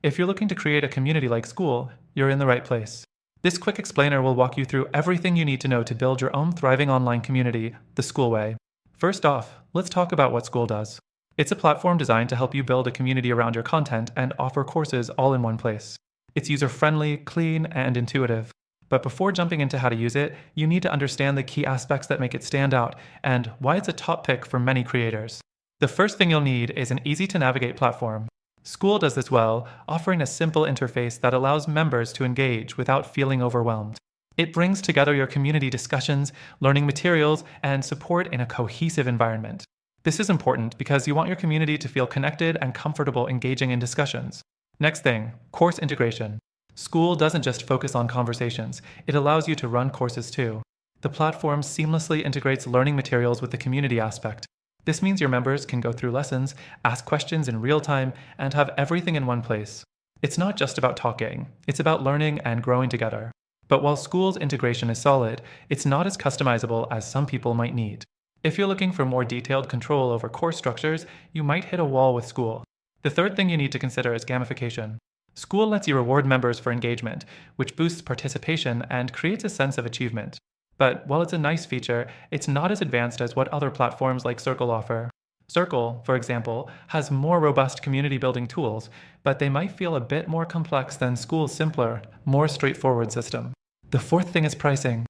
If you're looking to create a community like Skool, you're in the right place. This quick explainer will walk you through everything you need to know to build your own thriving online community, the Skool way. First off, let's talk about what Skool does. It's a platform designed to help you build a community around your content and offer courses all in one place. It's user-friendly, clean, and intuitive. But before jumping into how to use it, you need to understand the key aspects that make it stand out and why it's a top pick for many creators. The first thing you'll need is an easy-to-navigate platform. Skool does this well, offering a simple interface that allows members to engage without feeling overwhelmed. It brings together your community discussions, learning materials, and support in a cohesive environment. This is important because you want your community to feel connected and comfortable engaging in discussions. Next thing, course integration. Skool doesn't just focus on conversations, it allows you to run courses too. The platform seamlessly integrates learning materials with the community aspect. This means your members can go through lessons, ask questions in real time, and have everything in one place. It's not just about talking, it's about learning and growing together. But while Skool's integration is solid, it's not as customizable as some people might need. If you're looking for more detailed control over course structures, you might hit a wall with Skool. The third thing you need to consider is gamification. Skool lets you reward members for engagement, which boosts participation and creates a sense of achievement. But while it's a nice feature, it's not as advanced as what other platforms like Circle offer. Circle, for example, has more robust community building tools, but they might feel a bit more complex than Skool's simpler, more straightforward system. The fourth thing is pricing.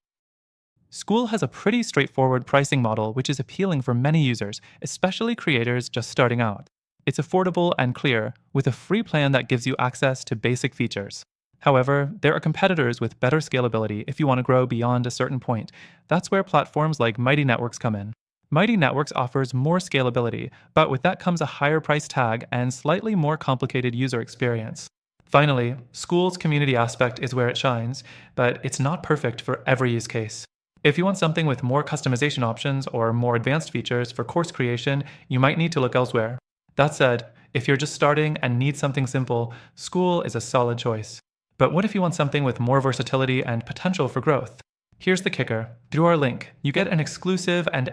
Skool has a pretty straightforward pricing model which is appealing for many users, especially creators just starting out. It's affordable and clear, with a free plan that gives you access to basic features. However, there are competitors with better scalability if you want to grow beyond a certain point. That's where platforms like Mighty Networks come in. Mighty Networks offers more scalability, but with that comes a higher price tag and slightly more complicated user experience. Finally, Skool's community aspect is where it shines, but it's not perfect for every use case. If you want something with more customization options or more advanced features for course creation, you might need to look elsewhere. That said, if you're just starting and need something simple, Skool is a solid choice. But what if you want something with more versatility and potential for growth? Here's the kicker. Through our link, you get an exclusive and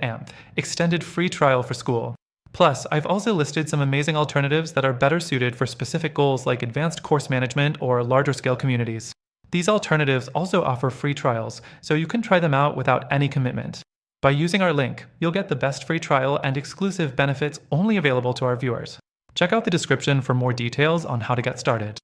extended free trial for Skool. Plus, I've also listed some amazing alternatives that are better suited for specific goals like advanced course management or larger scale communities. These alternatives also offer free trials, so you can try them out without any commitment. By using our link, you'll get the best free trial and exclusive benefits only available to our viewers. Check out the description for more details on how to get started.